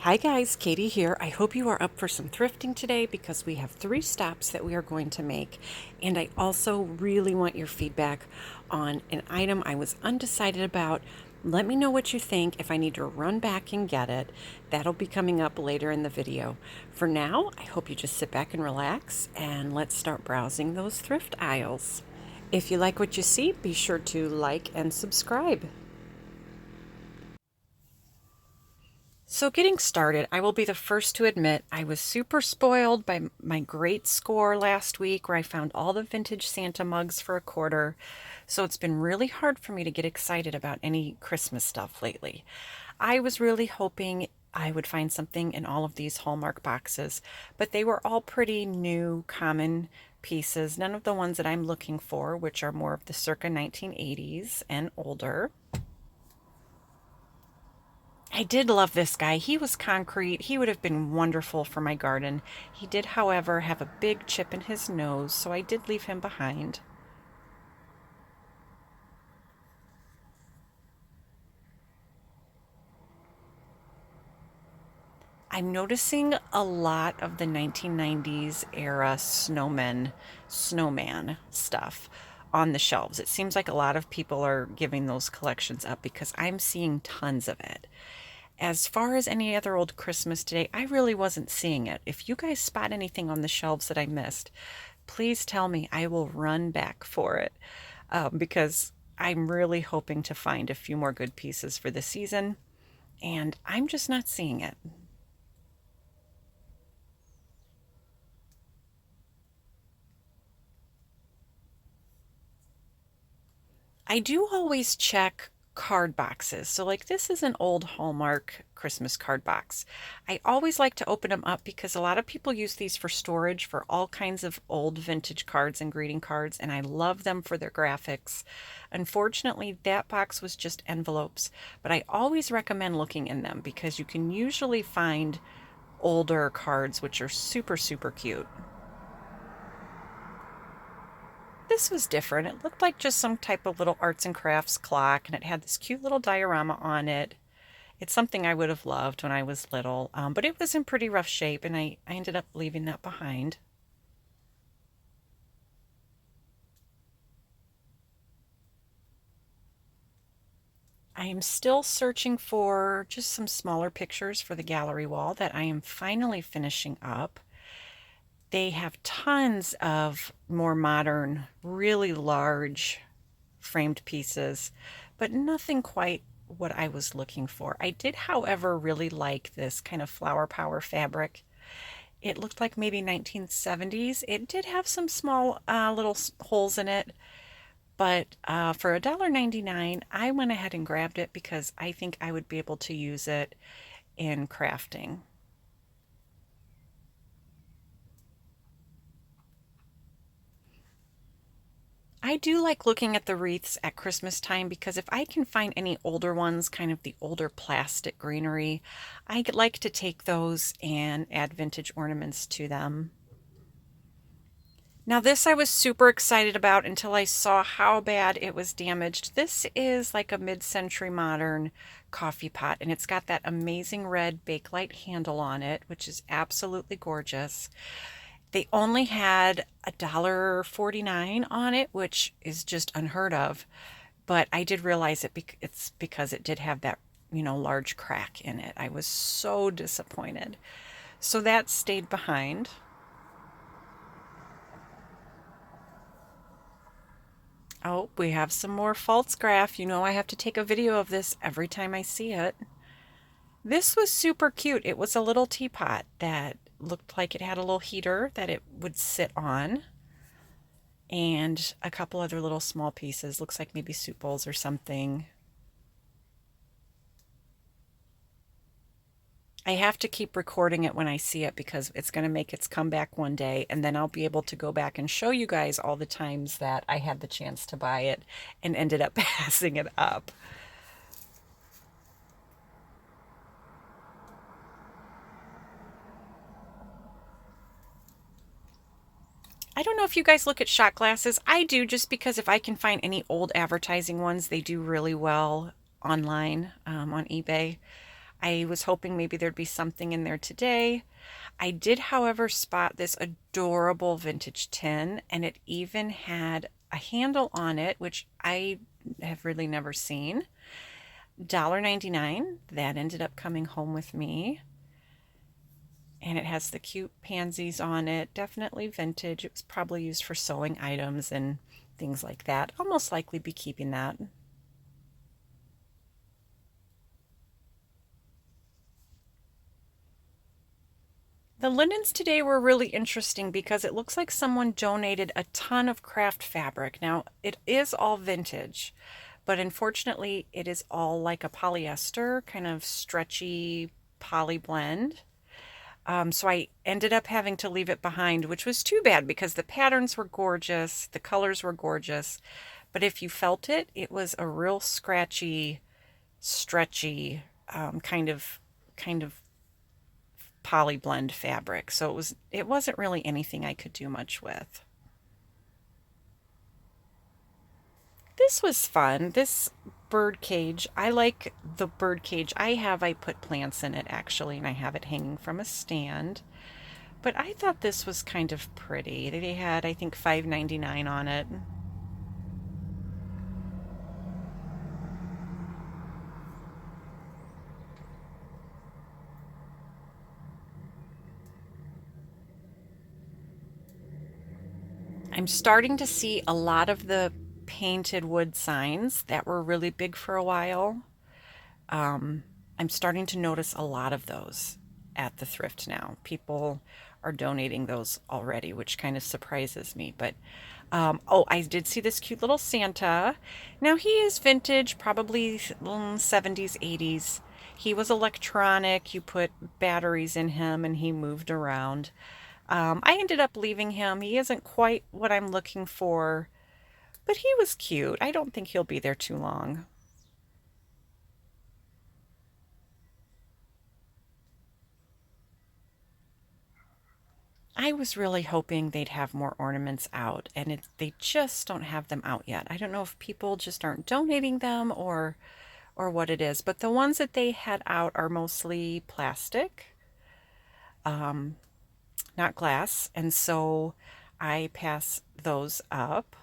Hi guys, Katie here. I hope you are up for some thrifting today because we have 3 stops that we are going to make. And I also really want your feedback on an item I was undecided about. Let me know what you think if I need to run back and get it. That'll be coming up later in the video. For now, I hope you just sit back and relax and let's start browsing those thrift aisles. If you like what you see, be sure to like and subscribe. So, getting started, I will be the first to admit I was super spoiled by my great score last week where I found all the vintage Santa mugs for $1. So, it's been really hard for me to get excited about any Christmas stuff lately. I was really hoping I would find something in all of these Hallmark boxes, but they were all pretty new, common pieces. None of the ones that I'm looking for, which are more of the circa 1980s and older. I did love this guy. He was concrete. He would have been wonderful for my garden. He did, however, have a big chip in his nose, so I did leave him behind. I'm noticing a lot of the 1990s era snowman stuff on the shelves. It seems like a lot of people are giving those collections up because I'm seeing tons of it. As far as any other old Christmas today, I really wasn't seeing it. If you guys spot anything on the shelves that I missed, please tell me. I will run back for it because I'm really hoping to find a few more good pieces for the season, and I'm just not seeing it. I do always check card boxes. So, like, this is an old Hallmark Christmas card box. I always like to open them up because a lot of people use these for storage for all kinds of old vintage cards and greeting cards, and I love them for their graphics. Unfortunately, that box was just envelopes, but I always recommend looking in them because you can usually find older cards which are super, super cute. This was different. It looked like just some type of little arts and crafts clock, and it had this cute little diorama on it. It's something I would have loved when I was little, but it was in pretty rough shape, and I ended up leaving that behind. I am still searching for just some smaller pictures for the gallery wall that I am finally finishing up. They have tons of more modern, really large framed pieces, but nothing quite what I was looking for. I did, however, really like this kind of flower power fabric. It looked like maybe 1970s. It did have some small little holes in it, but for $1.99, I went ahead and grabbed it because I think I would be able to use it in crafting. I do like looking at the wreaths at Christmas time because if I can find any older ones, kind of the older plastic greenery, I like to take those and add vintage ornaments to them. Now, this I was super excited about until I saw how bad it was damaged. This is like a mid-century modern coffee pot, and it's got that amazing red Bakelite handle on it, which is absolutely gorgeous. They only had $1.49 on it, which is just unheard of. But I did realize it's because it did have that, large crack in it. I was so disappointed. So that stayed behind. Oh, we have some more false graph. You know I have to take a video of this every time I see it. This was super cute. It was a little teapot that looked like it had a little heater that it would sit on, and a couple other little small pieces. Looks like maybe soup bowls or something. I have to keep recording it when I see it because it's going to make its comeback one day, and then I'll be able to go back and show you guys all the times that I had the chance to buy it and ended up passing it up. I don't know if you guys look at shot glasses. I do, just because if I can find any old advertising ones, they do really well online on eBay. I was hoping maybe there'd be something in there today. I did, however, spot this adorable vintage tin, and it even had a handle on it, which I have really never seen. $1.99. That ended up coming home with me. And it has the cute pansies on it. Definitely vintage. It was probably used for sewing items and things like that. I'll most likely be keeping that. The linens today were really interesting because it looks like someone donated a ton of craft fabric. Now, it is all vintage, but unfortunately, it is all like a polyester, kind of stretchy poly blend. So I ended up having to leave it behind, which was too bad because the patterns were gorgeous, the colors were gorgeous, but if you felt it, it was a real scratchy, stretchy kind of poly blend fabric. So it wasn't really anything I could do much with. This was fun. This bird cage, I like the bird cage I put plants in it actually, and I have it hanging from a stand. But I thought this was kind of pretty. They had, I think, $5.99 on it. I'm starting to see a lot of the painted wood signs that were really big for a while. Um, I'm starting to notice a lot of those at the thrift now. People are donating those already, which kind of surprises me. But oh, I did see this cute little Santa. Now he is vintage, probably 70s, 80s. He was electronic. You put batteries in him and he moved around. I ended up leaving him. He isn't quite what I'm looking for, but he was cute. I don't think he'll be there too long. I was really hoping they'd have more ornaments out, and they just don't have them out yet. I don't know if people just aren't donating them or what it is, but the ones that they had out are mostly plastic, um, not glass, and so I pass those up.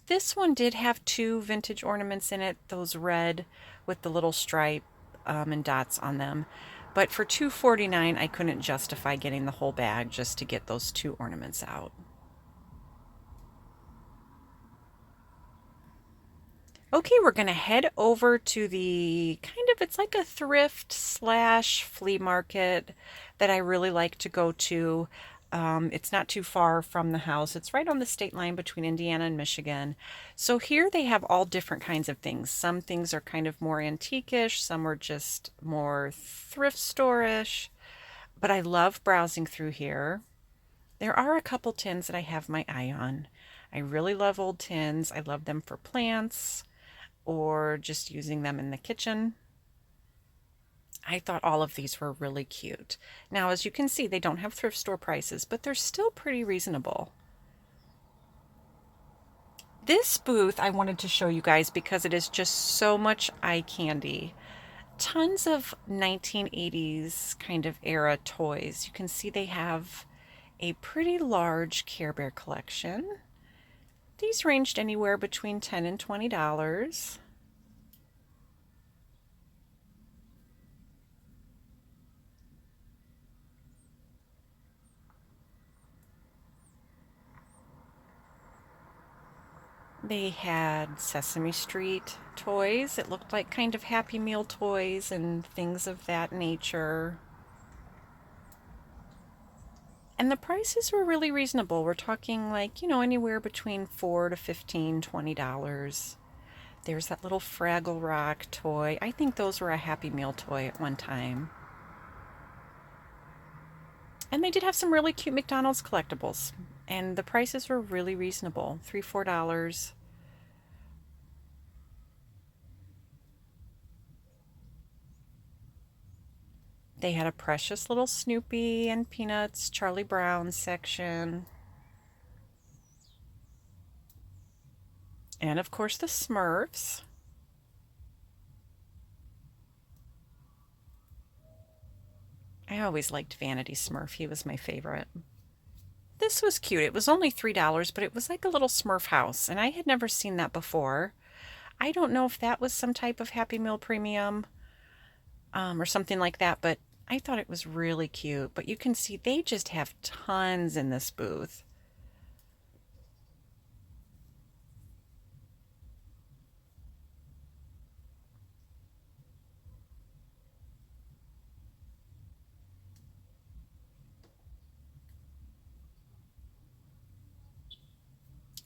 This one did have two vintage ornaments in it, those red with the little stripe and dots on them. But for $2.49, I couldn't justify getting the whole bag just to get those two ornaments out. Okay, we're going to head over to the it's like a thrift slash flea market that I really like to go to. It's not too far from the house. It's right on the state line between Indiana and Michigan. So here they have all different kinds of things. Some things are kind of more antique-ish, some are just more thrift store-ish. But I love browsing through here. There are a couple tins that I have my eye on. I really love old tins. I love them for plants or just using them in the kitchen. I thought all of these were really cute. Now, as you can see, they don't have thrift store prices, but they're still pretty reasonable. This booth I wanted to show you guys because it is just so much eye candy. Tons of 1980s kind of era toys. You can see they have a pretty large Care Bear collection. These ranged anywhere between $10 and $20. They had Sesame Street toys. It looked like kind of Happy Meal toys and things of that nature. And the prices were really reasonable. We're talking like, anywhere between $4 to $15, $20. There's that little Fraggle Rock toy. I think those were a Happy Meal toy at one time. And they did have some really cute McDonald's collectibles. And the prices were really reasonable. $3, $4. They had a precious little Snoopy and Peanuts, Charlie Brown section. And of course the Smurfs. I always liked Vanity Smurf. He was my favorite. This was cute. It was only $3, but it was like a little Smurf house, and I had never seen that before. I don't know if that was some type of Happy Meal premium or something like that, but I thought it was really cute. But you can see they just have tons in this booth.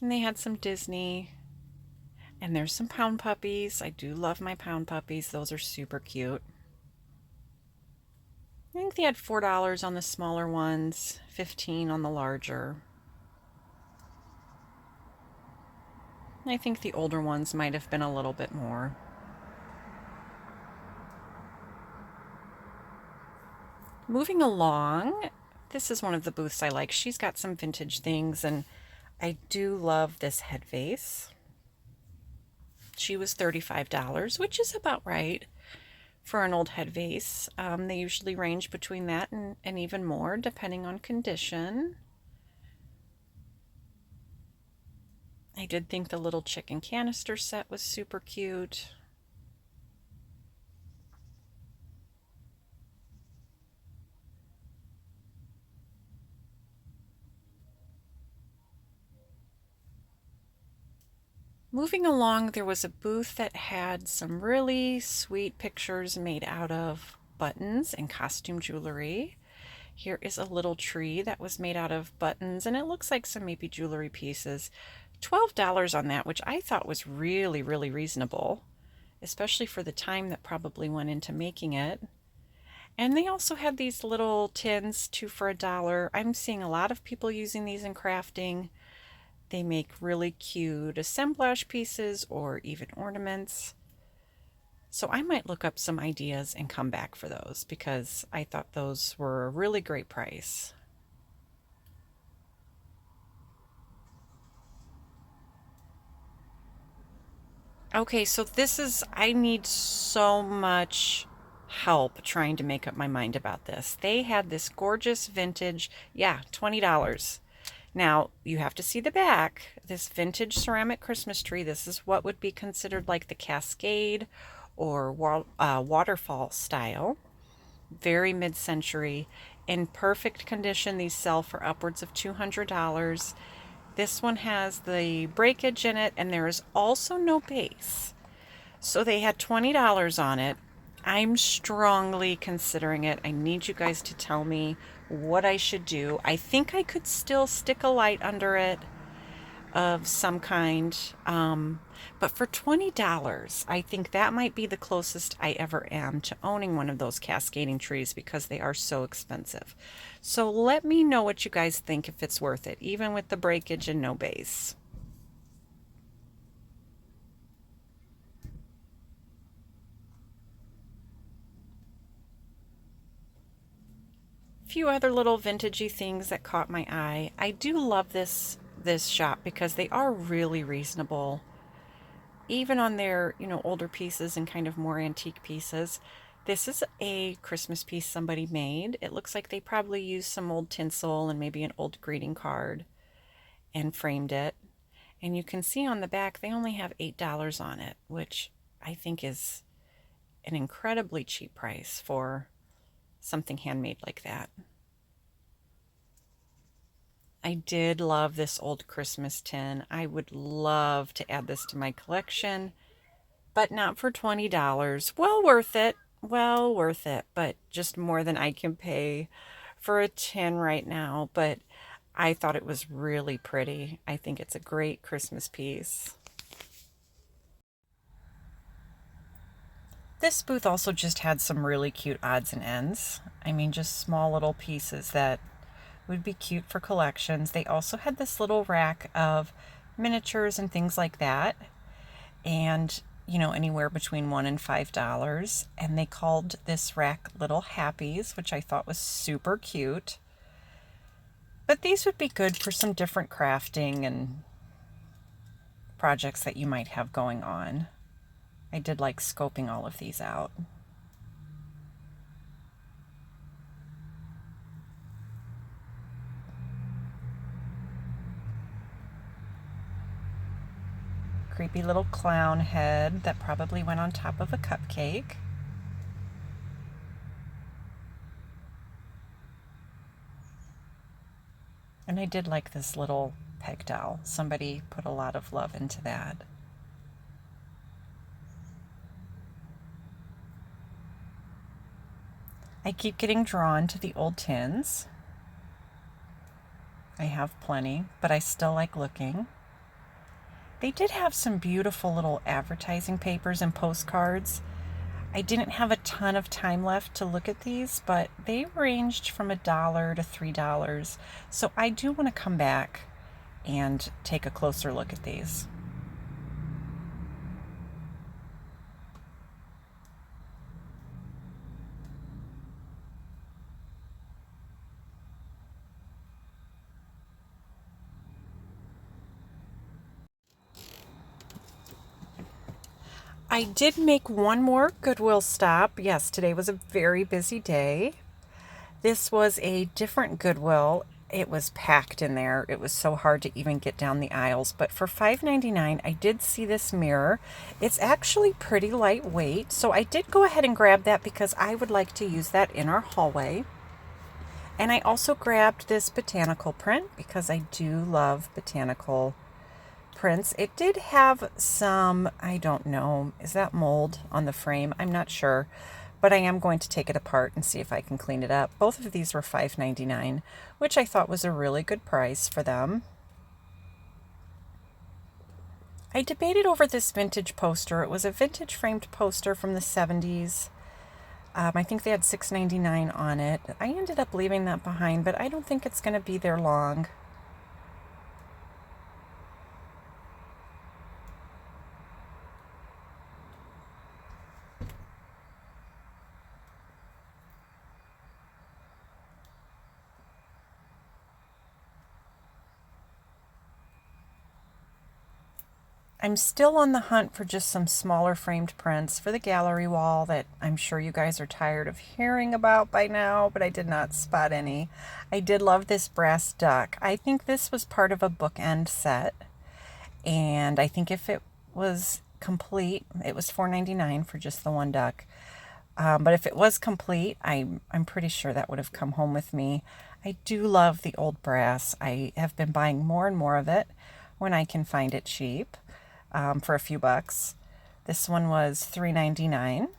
And they had some Disney. And there's some pound puppies. I do love my pound puppies. Those are super cute. I think they had $4 on the smaller ones, $15 on the larger. I think the older ones might have been a little bit more. Moving along, this is one of the booths I like. She's got some vintage things, and I do love this head vase. She was $35, which is about right for an old head vase. They usually range between that and even more, depending on condition. I did think the little chicken canister set was super cute. Moving along, there was a booth that had some really sweet pictures made out of buttons and costume jewelry. Here is a little tree that was made out of buttons, and it looks like some maybe jewelry pieces. $12 on that, which I thought was really, really reasonable, especially for the time that probably went into making it. And they also had these little tins, 2 for $1. I'm seeing a lot of people using these in crafting. They make really cute assemblage pieces or even ornaments. So I might look up some ideas and come back for those because I thought those were a really great price. Okay, so I need so much help trying to make up my mind about this. They had this gorgeous vintage, yeah, $20. Now, you have to see the back. This vintage ceramic Christmas tree, this is what would be considered like the Cascade or waterfall style. Very mid-century. In perfect condition, these sell for upwards of $200. This one has the breakage in it, and there is also no base. So they had $20 on it. I'm strongly considering it. I need you guys to tell me what I should do. I think I could still stick a light under it of some kind. But for $20, I think that might be the closest I ever am to owning one of those cascading trees because they are so expensive. So let me know what you guys think, if it's worth it, even with the breakage and no base. Few other little vintagey things that caught my eye. I do love this shop because they are really reasonable, even on their, older pieces and kind of more antique pieces. This is a Christmas piece somebody made. It looks like they probably used some old tinsel and maybe an old greeting card and framed it. And you can see on the back they only have $8 on it, which I think is an incredibly cheap price for something handmade like that. I did love this old Christmas tin. I would love to add this to my collection, but not for $20. Well worth it. Well worth it, but just more than I can pay for a tin right now. But I thought it was really pretty. I think it's a great Christmas piece. This booth also just had some really cute odds and ends. I mean, just small little pieces that would be cute for collections. They also had this little rack of miniatures and things like that. And, anywhere between $1 and $5. And they called this rack Little Happies, which I thought was super cute. But these would be good for some different crafting and projects that you might have going on. I did like scoping all of these out. Creepy little clown head that probably went on top of a cupcake. And I did like this little peg doll. Somebody put a lot of love into that. I keep getting drawn to the old tins. I have plenty, but I still like looking. They did have some beautiful little advertising papers and postcards. I didn't have a ton of time left to look at these, but they ranged from $1 to $3. So I do want to come back and take a closer look at these. I did make one more Goodwill stop. Yes, today was a very busy day. This was a different Goodwill. It was packed in there. It was so hard to even get down the aisles. But for $5.99, I did see this mirror. It's actually pretty lightweight. So I did go ahead and grab that because I would like to use that in our hallway. And I also grabbed this botanical print because I do love botanical prints. It did have some, I don't know, is that mold on the frame? I'm not sure, but I am going to take it apart and see if I can clean it up. Both of these were $5.99, which I thought was a really good price for them. I debated over this vintage poster. It was a vintage framed poster from the 70s. I think they had $6.99 on it. I ended up leaving that behind, but I don't think it's going to be there long. I'm still on the hunt for just some smaller framed prints for the gallery wall that I'm sure you guys are tired of hearing about by now, but I did not spot any. I did love this brass duck. I think this was part of a bookend set, and I think if it was complete, it was $4.99 for just the one duck. But if it was complete, I'm pretty sure that would have come home with me. I do love the old brass. I have been buying more and more of it when I can find it cheap. For a few bucks. This one was $3.99.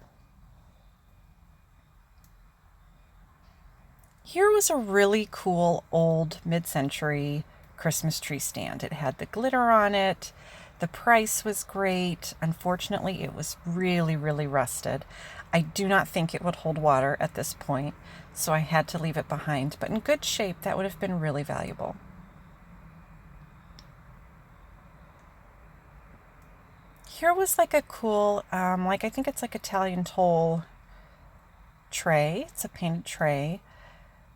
Here was a really cool old mid-century Christmas tree stand. It had the glitter on it. The price was great. Unfortunately, it was really, really rusted. I do not think it would hold water at this point, so I had to leave it behind. But in good shape, that would have been really valuable. Here was like a cool, I think it's like Italian toll tray. It's a painted tray.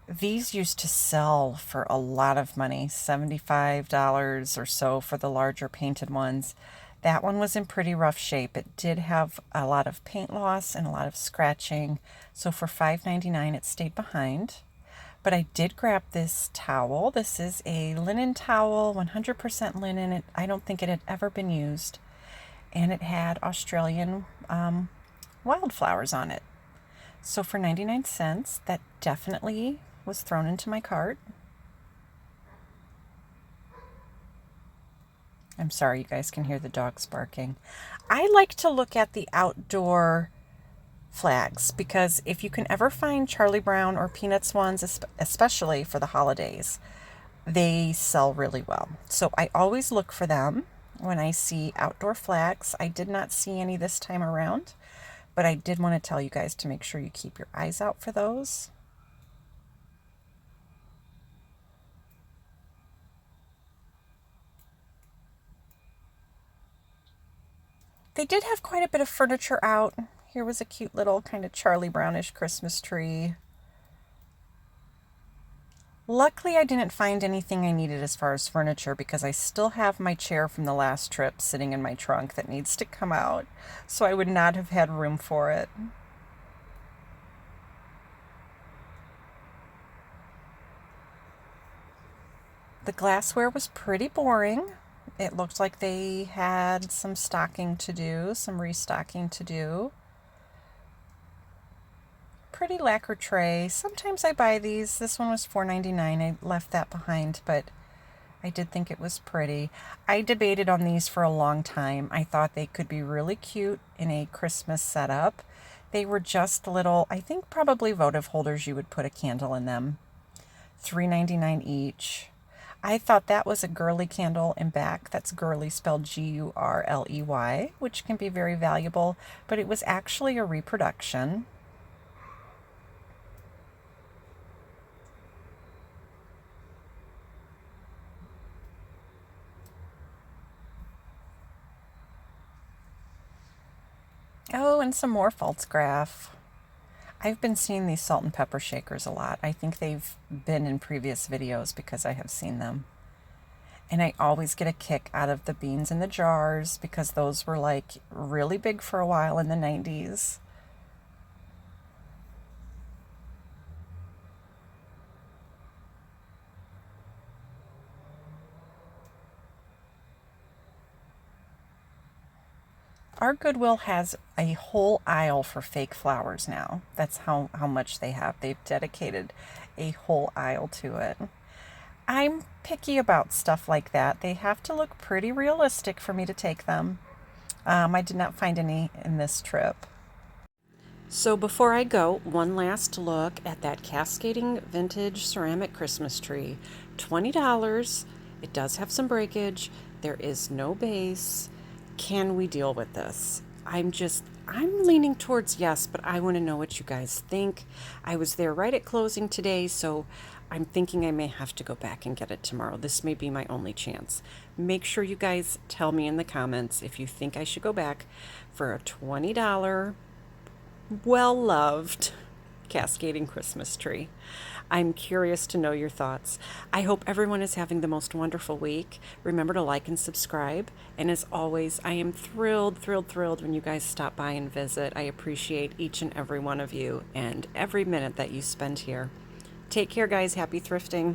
These used to sell for a lot of money, $75 or so for the larger painted ones. That one was in pretty rough shape. It did have a lot of paint loss and a lot of scratching. So for $5.99, it stayed behind. But I did grab this towel. This is a linen towel, 100% linen. I don't think it had ever been used. And it had Australian wildflowers on it. So for 99 cents, that definitely was thrown into my cart. I'm sorry, you guys can hear the dogs barking. I like to look at the outdoor flags because if you can ever find Charlie Brown or Peanuts ones, especially for the holidays, they sell really well. So I always look for them when I see outdoor flags. I did not see any this time around, but I did want to tell you guys to make sure you keep your eyes out for those. They did have quite a bit of furniture out. Here was a cute little kind of Charlie Brownish Christmas tree. Luckily, I didn't find anything I needed as far as furniture because I still have my chair from the last trip sitting in my trunk that needs to come out, so I would not have had room for it. The glassware was pretty boring. It looked like they had some stocking to do, some restocking to do. Pretty lacquer tray. Sometimes I buy these. This one was $4.99. I left that behind, but I did think it was pretty. I debated on these for a long time. I thought they could be really cute in a Christmas setup. They were just little, I think probably votive holders, you would put a candle in them. $3.99 each. I thought that was a girly candle in back. That's girly spelled Gurley, which can be very valuable, but it was actually a reproduction. Oh, and some more false graph. I've been seeing these salt and pepper shakers a lot. I think they've been in previous videos because I have seen them. And I always get a kick out of the beans in the jars because those were like really big for a while in the 90s. Our Goodwill has a whole aisle for fake flowers now. That's how much they have. They've dedicated a whole aisle to it. I'm picky about stuff like that. They have to look pretty realistic for me to take them. I did not find any in this trip. So before I go, one last look at that cascading vintage ceramic Christmas tree. $20. It does have some breakage. There is no base. Can we deal with this? I'm leaning towards yes, but I want to know what you guys think. I was there right at closing today, so I'm thinking I may have to go back and get it tomorrow. This may be my only chance. Make sure you guys tell me in the comments if you think I should go back for a $20 well-loved cascading Christmas tree. I'm curious to know your thoughts. I hope everyone is having the most wonderful week. Remember to like and subscribe. And as always, I am thrilled, thrilled, thrilled when you guys stop by and visit. I appreciate each and every one of you and every minute that you spend here. Take care, guys. Happy thrifting.